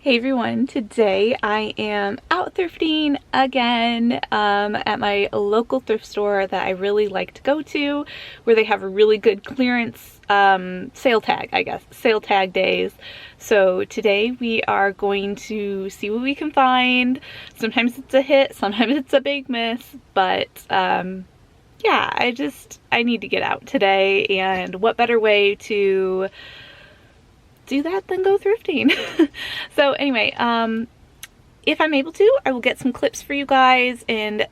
Hey everyone, today I am out thrifting again at my local thrift store that I really like to go to, where they have a really good clearance sale tag days. So today we are going to see what we can find. Sometimes it's a hit, sometimes it's a big miss, but yeah, I need to get out today, and what better way to do that than go thrifting. So anyway, if I'm able to, I will get some clips for you guys and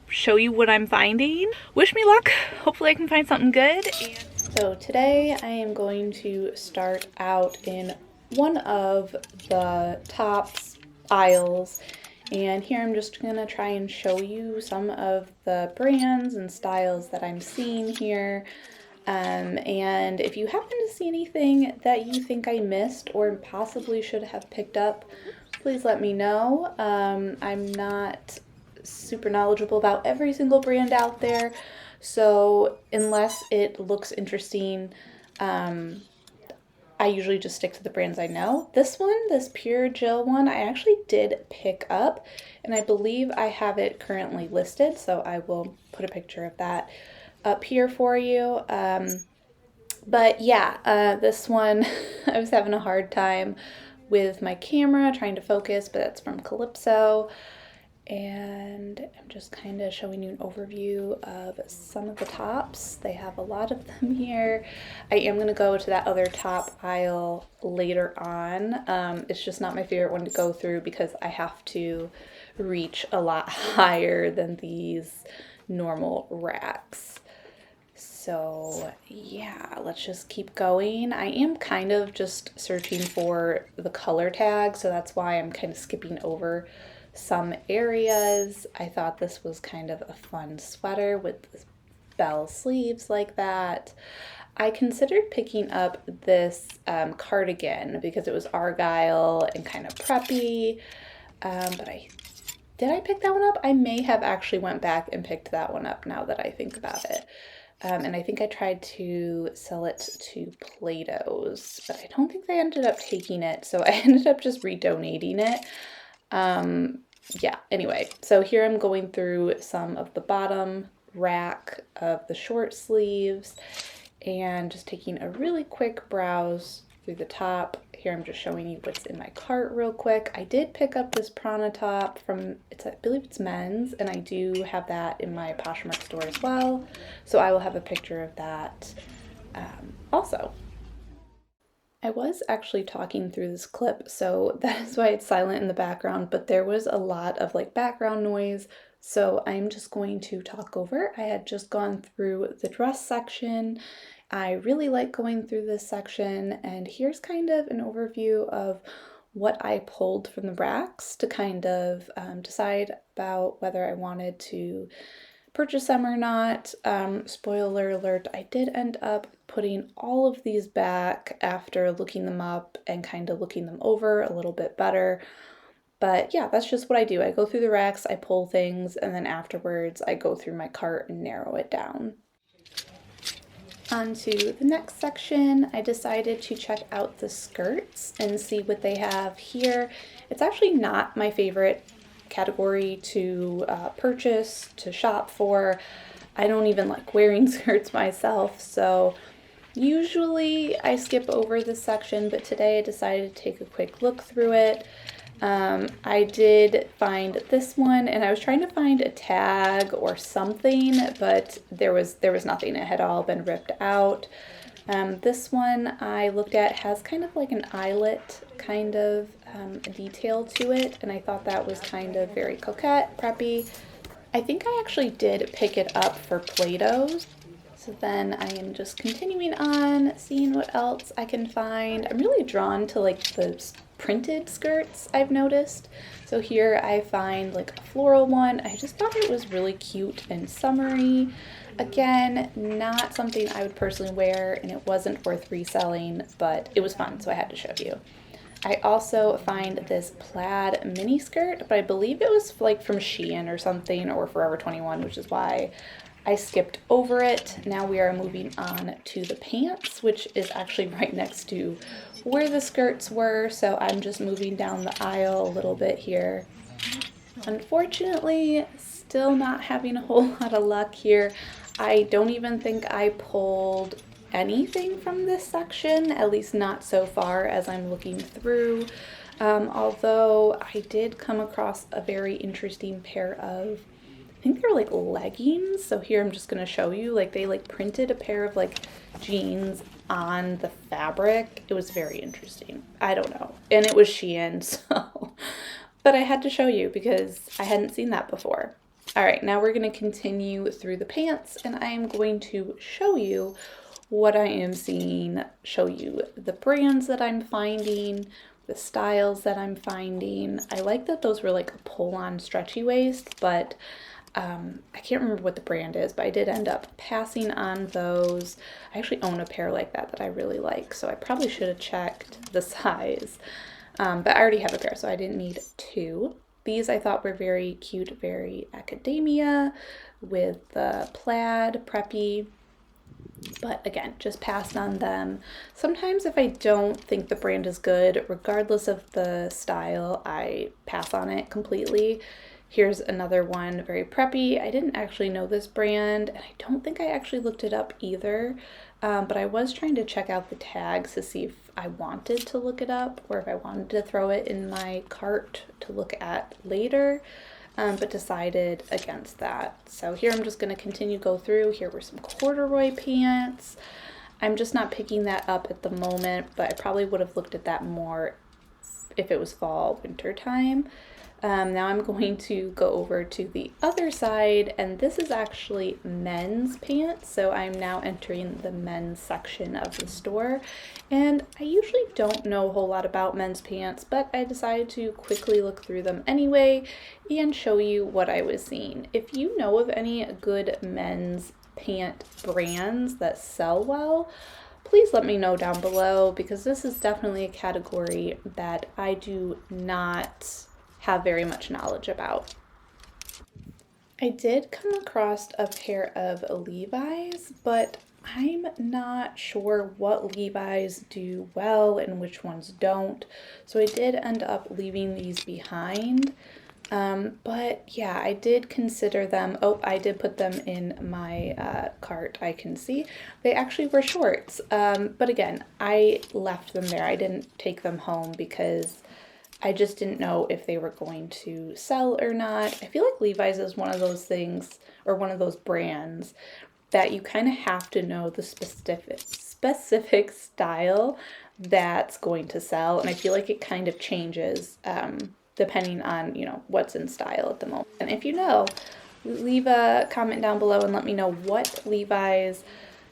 show you what I'm finding. Wish me luck. Hopefully I can find something good. So today I am going to start out in one of the tops aisles, and here I'm just gonna try and show you some of the brands and styles that I'm seeing here. And if you happen to see anything that you think I missed or possibly should have picked up, please let me know. I'm not super knowledgeable about every single brand out there, so unless it looks interesting, I usually just stick to the brands I know. This Pure Jill one, I actually did pick up, and I believe I have it currently listed, so I will put a picture of that up here for you. But yeah, this one I was having a hard time with my camera trying to focus, but that's from Calypso, and I'm just kind of showing you an overview of some of the tops. They have a lot of them here. I am going to go to that other top aisle later on. It's just not my favorite one to go through because I have to reach a lot higher than these normal racks. So yeah, let's just keep going. I am kind of just searching for the color tag, so that's why I'm kind of skipping over some areas. I thought this was kind of a fun sweater with bell sleeves like that. I considered picking up this cardigan because it was argyle and kind of preppy, but did I pick that one up? I may have actually went back and picked that one up now that I think about it. And I think I tried to sell it to Plato's, but I don't think they ended up taking it, so I ended up just redonating it. Yeah, anyway, so here I'm going through some of the bottom rack of the short sleeves and just taking a really quick browse through the top. Here I'm just showing you what's in my cart real quick. I did pick up this Prana top from, I believe it's men's, and I do have that in my Poshmark store as well. So I will have a picture of that also. I was actually talking through this clip, so that is why it's silent in the background, but there was a lot of like background noise, so I'm just going to talk over. I had just gone through the dress section. I really like going through this section, and here's kind of an overview of what I pulled from the racks to kind of decide about whether I wanted to purchase them or not. Spoiler alert, I did end up putting all of these back after looking them up and kind of looking them over a little bit better. But yeah, that's just what I do. I go through the racks, I pull things, and then afterwards I go through my cart and narrow it down. On to the next section, I decided to check out the skirts and see what they have here. It's actually not my favorite category to purchase, to shop for. I don't even like wearing skirts myself, so usually I skip over this section, but today I decided to take a quick look through it. I did find this one, and I was trying to find a tag or something, but there was nothing. It had all been ripped out. This one I looked at has kind of like an eyelet kind of detail to it, and I thought that was kind of very coquette, preppy. I think I actually did pick it up for Plato's. So then I am just continuing on, seeing what else I can find. I'm really drawn to like the printed skirts, I've noticed. So here I find like a floral one. I just thought it was really cute and summery. Again, not something I would personally wear, and it wasn't worth reselling, but it was fun, so I had to show you. I also find this plaid mini skirt, but I believe it was like from Shein or something, or Forever 21, which is why I skipped over it. Now we are moving on to the pants, which is actually right next to where the skirts were, so I'm just moving down the aisle a little bit here. Unfortunately, still not having a whole lot of luck here. I don't even think I pulled anything from this section, at least not so far as I'm looking through. Although I did come across a very interesting pair of, I think they're like leggings. So here I'm just gonna show you, like they like printed a pair of like jeans on the fabric. It was very interesting. I don't know. And it was Shein, so but I had to show you because I hadn't seen that before. All right, now we're going to continue through the pants, and I am going to show you what I am seeing, show you the brands that I'm finding, the styles that I'm finding. I like that those were like a pull-on stretchy waist, but I can't remember what the brand is, but I did end up passing on those. I actually own a pair like that I really like, so I probably should have checked the size. But I already have a pair, so I didn't need two. These I thought were very cute, very academia with the plaid, preppy. But again, just passed on them. Sometimes if I don't think the brand is good, regardless of the style, I pass on it completely. Here's another one, very preppy. I didn't actually know this brand, and I don't think I actually looked it up either. But I was trying to check out the tags to see if I wanted to look it up or if I wanted to throw it in my cart to look at later, but decided against that. So here I'm just going to continue to go through. Here were some corduroy pants. I'm just not picking that up at the moment, but I probably would have looked at that more if it was fall, winter time. Now I'm going to go over to the other side, and this is actually men's pants. So I'm now entering the men's section of the store. And I usually don't know a whole lot about men's pants, but I decided to quickly look through them anyway and show you what I was seeing. If you know of any good men's pant brands that sell well, please let me know down below, because this is definitely a category that I do not have very much knowledge about. I did come across a pair of Levi's, but I'm not sure what Levi's do well and which ones don't. So I did end up leaving these behind. But yeah, I did consider them. Oh, I did put them in my cart. I can see they actually were shorts. But again, I left them there. I didn't take them home because I just didn't know if they were going to sell or not. I feel like Levi's is one of those things, or one of those brands, that you kind of have to know the specific style that's going to sell. And I feel like it kind of changes depending on, you know, what's in style at the moment. And if you know, leave a comment down below and let me know what Levi's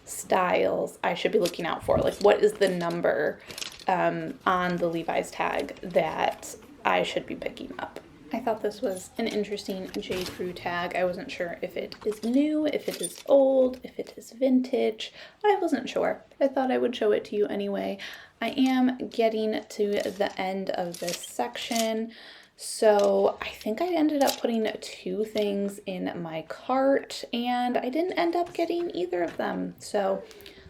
styles I should be looking out for. Like, what is the number on the Levi's tag that I should be picking up. I thought this was an interesting J. Crew tag. I wasn't sure if it is new, if it is old, if it is vintage. I wasn't sure. I thought I would show it to you anyway. I am getting to the end of this section, so I think I ended up putting two things in my cart, and I didn't end up getting either of them. So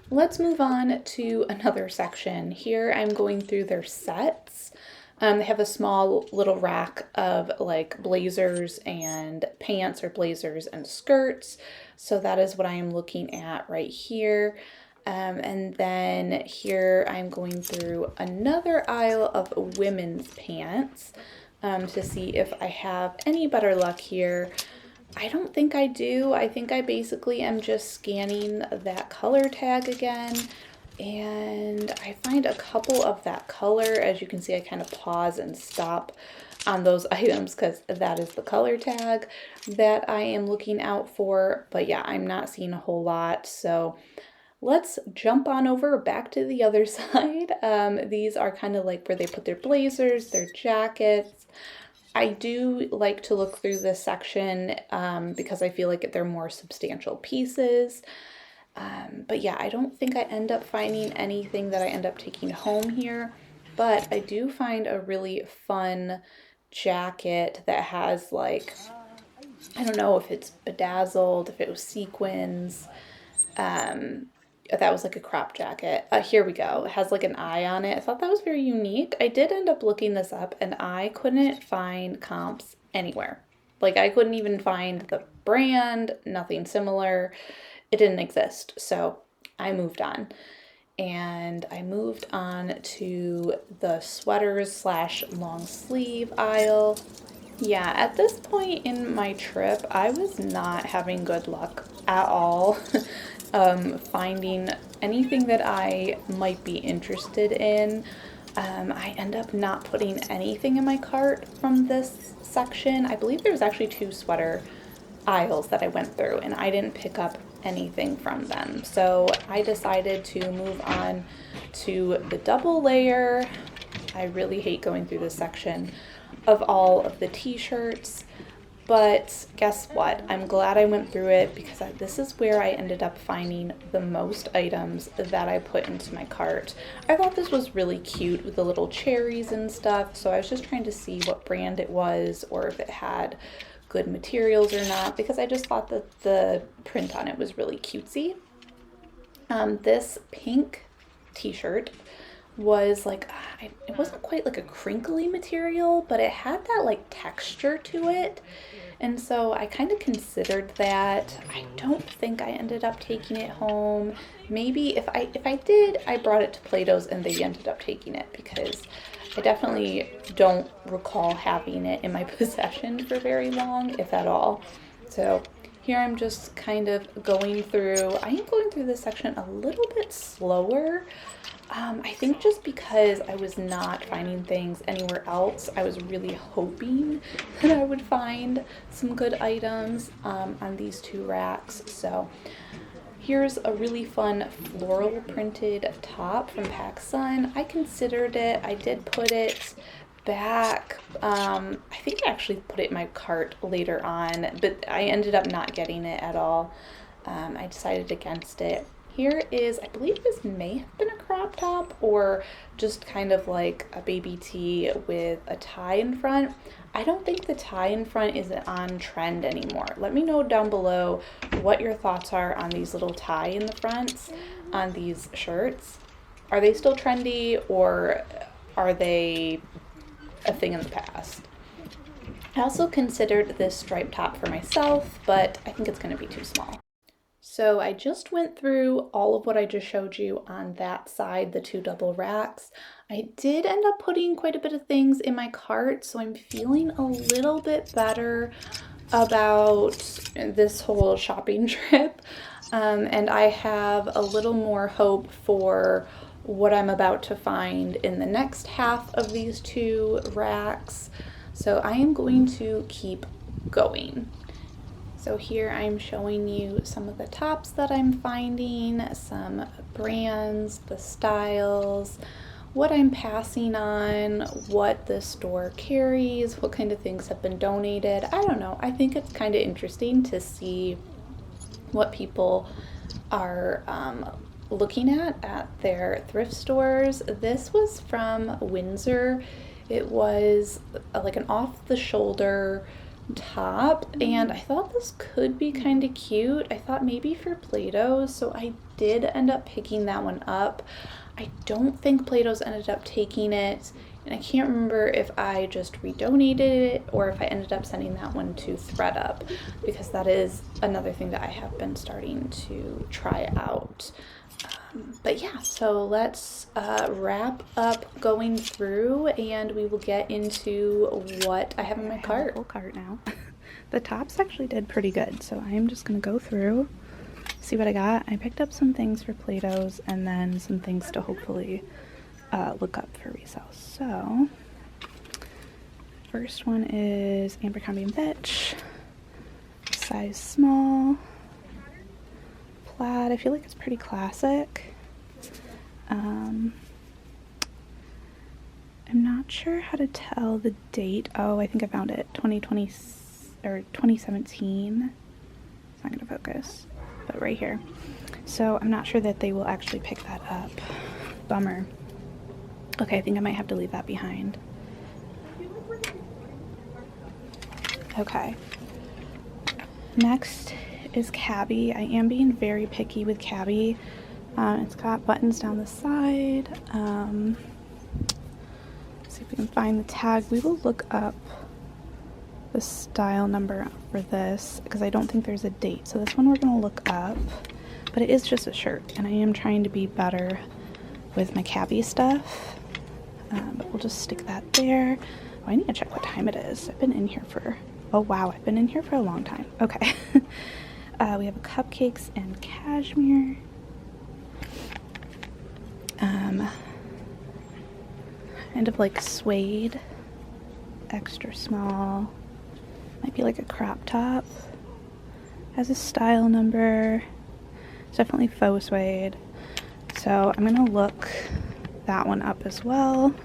let's move on to another section. Here I'm going through their sets. They have a small little rack of like blazers and pants, or blazers and skirts. So that is what I am looking at right here. And then here I'm going through another aisle of women's pants to see if I have any better luck here. I don't think I do. I think I basically am just scanning that color tag again, and I find a couple of that color. As you can see, I kind of pause and stop on those items because that is the color tag that I am looking out for. But yeah, I'm not seeing a whole lot. So let's jump on over back to the other side. These are kind of like where they put their blazers, their jackets. I do like to look through this section because I feel like they're more substantial pieces. But yeah, I don't think I end up finding anything that I end up taking home here. But I do find a really fun jacket that has, like, I don't know if it's bedazzled, if it was sequins. that was like a crop jacket. Here we go. It has like an eye on it. I thought that was very unique. I did end up looking this up and I couldn't find comps anywhere. Like I couldn't even find the brand, nothing similar. It didn't exist. So I moved on. And I moved on to the sweaters slash long sleeve aisle. Yeah, at this point in my trip, I was not having good luck at all finding anything that I might be interested in. I end up not putting anything in my cart from this section. I believe there was actually 2 sweater aisles that I went through and I didn't pick up anything from them. So I decided to move on to the double layer. I really hate going through this section of all of the t-shirts, but guess what? I'm glad I went through it because this is where I ended up finding the most items that I put into my cart. I thought this was really cute with the little cherries and stuff, so I was just trying to see what brand it was or if it had good materials or not, because I just thought that the print on it was really cutesy. This pink t-shirt was like, it wasn't quite like a crinkly material, but it had that like texture to it. And so I kind of considered that. I don't think I ended up taking it home. Maybe if I did, I brought it to Plato's and they ended up taking it, because I definitely don't recall having it in my possession for very long, if at all. So here I'm just kind of going through, I am going through this section a little bit slower. I think just because I was not finding things anywhere else. I was really hoping that I would find some good items on these 2 racks. So here's a really fun floral printed top from PacSun. I considered it. I did put it back. I think I actually put it in my cart later on, but I ended up not getting it at all. I decided against it. Here is, I believe this may have been a crop top or just kind of like a baby tee with a tie in front. I don't think the tie in front is on trend anymore. Let me know down below what your thoughts are on these little tie in the fronts on these shirts. Are they still trendy or are they a thing in the past? I also considered this striped top for myself, but I think it's going to be too small. So I just went through all of what I just showed you on that side, the 2 double racks. I did end up putting quite a bit of things in my cart, so I'm feeling a little bit better about this whole shopping trip. And I have a little more hope for what I'm about to find in the next half of these 2 racks. So I am going to keep going. So here I'm showing you some of the tops that I'm finding, some brands, the styles, what I'm passing on, what the store carries, what kind of things have been donated. I don't know. I think it's kind of interesting to see what people are looking at their thrift stores. This was from Windsor. It was like an off-the-shoulder top, and I thought this could be kind of cute. I thought maybe for Plato's, so I did end up picking that one up. I don't think Plato's ended up taking it, and I can't remember if I just redonated it or if I ended up sending that one to ThredUp, because that is another thing that I have been starting to try out. But yeah, so let's wrap up going through and we will get into what I have in my cart. Full cart now. The tops actually did pretty good, so I am just gonna go through, see what I got. I picked up some things for Plato's and then some things to hopefully look up for resale. So first one is Abercrombie & Fitch, size small. I feel like it's pretty classic. I'm not sure how to tell the date. Oh, I think I found it. 2020 or 2017. It's not gonna focus, but right here. So I'm not sure that they will actually pick that up. Bummer. Okay, I think I might have to leave that behind. Okay. Next is Cabby. I am being very picky with Cabby It's got buttons down the side. Let's see if we can find the tag. We will look up the style number for this because I don't think there's a date. So this one we're going to look up, but it is just a shirt, and I am trying to be better with my cabbie stuff. But we'll just stick that there. Oh, I need to check what time it is. I've been in here for, oh wow, I've been in here for a long time. Okay. We have cupcakes and cashmere. Kind of like suede, extra small. Might be like a crop top. Has a style number. It's definitely faux suede. So I'm gonna look that one up as well.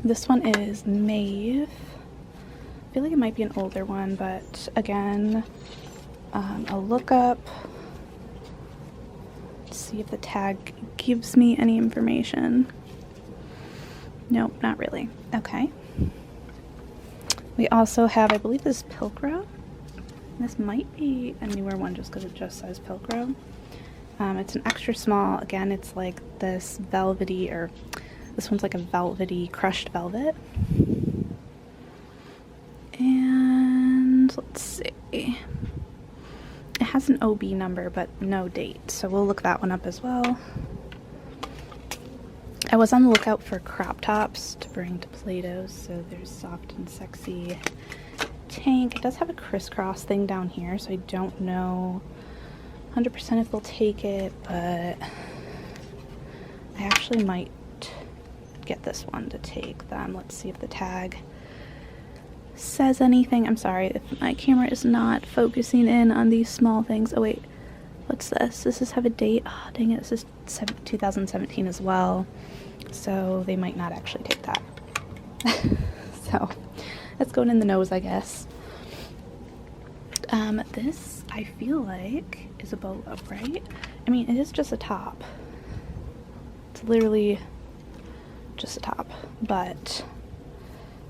This one is Maeve. I feel like it might be an older one, but again, I'll look up, see if the tag gives me any information. Nope, not really. Okay. We also have, I believe this is Pilcrow. This might be a newer one just because it just says Pilcrow. It's an extra small. Again, it's like this velvety, or this one's like a velvety crushed velvet. And let's see. It has an OB number, but no date. So we'll look that one up as well. I was on the lookout for crop tops to bring to Play-Doh. So there's Soft and Sexy Tank. It does have a crisscross thing down here, so I don't know 100% if they'll take it, but I actually might get this one to take them. Let's see if the tag says anything. I'm sorry if my camera is not focusing in on these small things. Oh wait, what's this? Does this have a date? Oh, dang it, this is 2017 as well, so they might not actually take that. So that's going in the nose, I guess. This I feel like is a bolo, right? I mean, it is just a top. It's literally just a top, but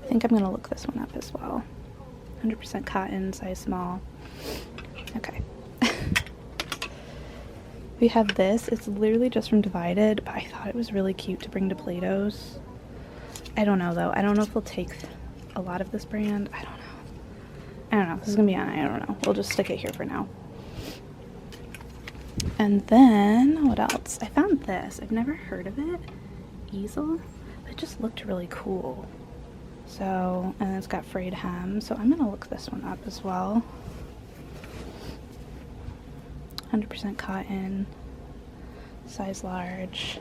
I think I'm gonna look this one up as well. 100% cotton, size small. Okay. We have this. It's literally just from Divided, but I thought it was really cute to bring to Play-Dohs. I don't know though. I don't know if we'll take a lot of this brand. I don't know. This is gonna be on. I don't know. We'll just stick it here for now. And then what else? I found this. I've never heard of it. Easel. It just looked really cool. So, and it's got frayed hem. So I'm gonna look this one up as well. 100% cotton, size large.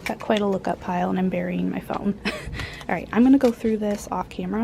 Got quite a lookup pile, and I'm burying my phone. All right, I'm gonna go through this off camera.